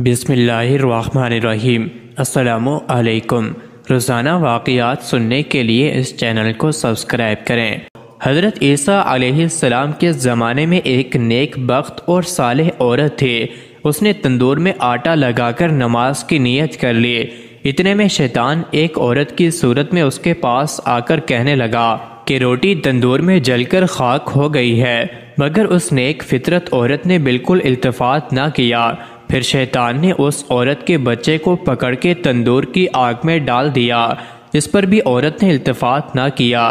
بسم اللہ الرحمن الرحیم۔ السلام علیکم۔ روزانہ واقعات سننے کے لیے اس چینل کو سبسکرائب کریں۔ حضرت عیسیٰ علیہ السلام کے زمانے میں ایک نیک بخت اور صالح عورت تھی۔ اس نے تندور میں آٹا لگا کر نماز کی نیت کر لی۔ اتنے میں شیطان ایک عورت کی صورت میں اس کے پاس آ کر کہنے لگا کہ روٹی تندور میں جل کر خاک ہو گئی ہے، مگر اس نیک فطرت عورت نے بالکل التفات نہ کیا۔ پھر شیطان نے اس عورت کے بچے کو پکڑ کے تندور کی آگ میں ڈال دیا۔ اس پر بھی عورت نے التفات نہ کیا۔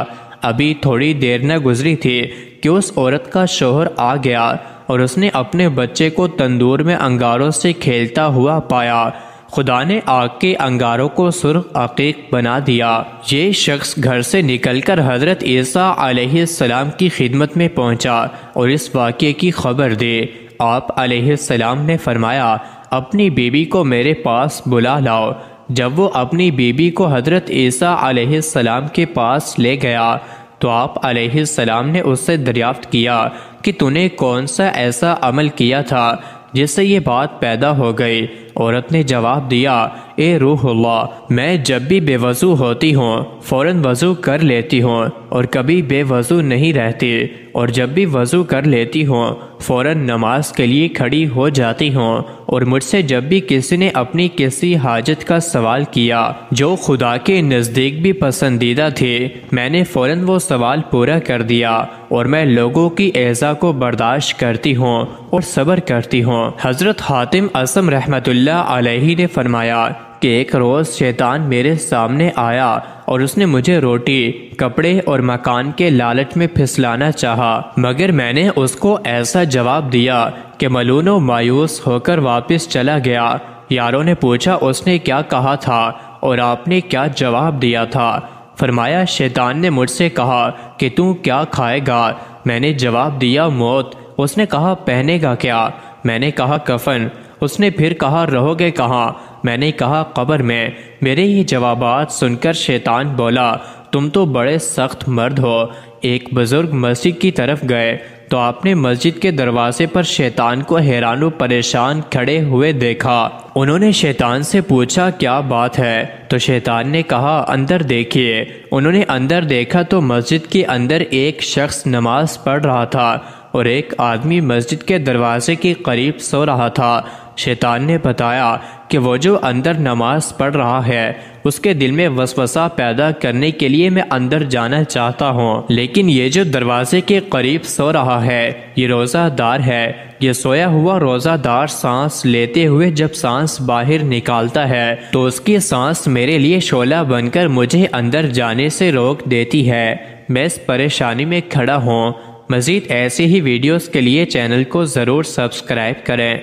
ابھی تھوڑی دیر نہ گزری تھی کہ اس عورت کا شوہر آ گیا اور اس نے اپنے بچے کو تندور میں انگاروں سے کھیلتا ہوا پایا۔ خدا نے آگ کے انگاروں کو سرخ عقیق بنا دیا۔ یہ شخص گھر سے نکل کر حضرت عیسیٰ علیہ السلام کی خدمت میں پہنچا اور اس واقعے کی خبر دی۔ آپ علیہ السلام نے فرمایا، اپنی بیوی کو میرے پاس بلا لاؤ۔ جب وہ اپنی بیوی کو حضرت عیسیٰ علیہ السلام کے پاس لے گیا تو آپ علیہ السلام نے اس سے دریافت کیا کہ تو نے کون سا ایسا عمل کیا تھا جس سے یہ بات پیدا ہو گئی؟ عورت نے جواب دیا، اے روح اللہ، میں جب بھی بے وضو ہوتی ہوں فوراً وضو کر لیتی ہوں اور کبھی بے وضو نہیں رہتی، اور جب بھی وضو کر لیتی ہوں فوراً نماز کے لیے کھڑی ہو جاتی ہوں، اور مجھ سے جب بھی کسی نے اپنی کسی حاجت کا سوال کیا جو خدا کے نزدیک بھی پسندیدہ تھی، میں نے فوراً وہ سوال پورا کر دیا، اور میں لوگوں کی ایذا کو برداشت کرتی ہوں اور صبر کرتی ہوں۔ حضرت حاتم اصم رحمۃ اللہ علیہ نے فرمایا کہ ایک روز شیطان میرے سامنے آیا اور اس نے مجھے روٹی، کپڑے اور مکان کے لالچ میں پھسلانا چاہا، مگر میں نے اس کو ایسا جواب دیا کہ ملون و مایوس ہو کر واپس چلا گیا۔ یاروں نے پوچھا اس نے کیا کہا تھا اور آپ نے کیا جواب دیا تھا؟ فرمایا، شیطان نے مجھ سے کہا کہ تو کیا کھائے گا؟ میں نے جواب دیا، موت۔ اس نے کہا، پہنے گا کیا؟ میں نے کہا، کفن۔ اس نے پھر کہا، رہو گے کہاں؟ میں نے کہا، قبر میں۔ میرے یہ جوابات سن کر شیطان بولا، تم تو بڑے سخت مرد ہو۔ ایک بزرگ مسجد کی طرف گئے تو آپ نے مسجد کے دروازے پر شیطان کو حیران و پریشان کھڑے ہوئے دیکھا۔ انہوں نے شیطان سے پوچھا، کیا بات ہے؟ تو شیطان نے کہا، اندر دیکھیے۔ انہوں نے اندر دیکھا تو مسجد کے اندر ایک شخص نماز پڑھ رہا تھا اور ایک آدمی مسجد کے دروازے کے قریب سو رہا تھا۔ شیطان نے بتایا کہ وہ جو اندر نماز پڑھ رہا ہے اس کے دل میں وسوسہ پیدا کرنے کے لیے میں اندر جانا چاہتا ہوں، لیکن یہ جو دروازے کے قریب سو رہا ہے یہ روزہ دار ہے۔ یہ سویا ہوا روزہ دار سانس لیتے ہوئے جب سانس باہر نکالتا ہے تو اس کی سانس میرے لیے شعلہ بن کر مجھے اندر جانے سے روک دیتی ہے۔ میں اس پریشانی میں کھڑا ہوں۔ مزید ایسے ہی ویڈیوز کے لیے چینل کو ضرور سبسکرائب کریں۔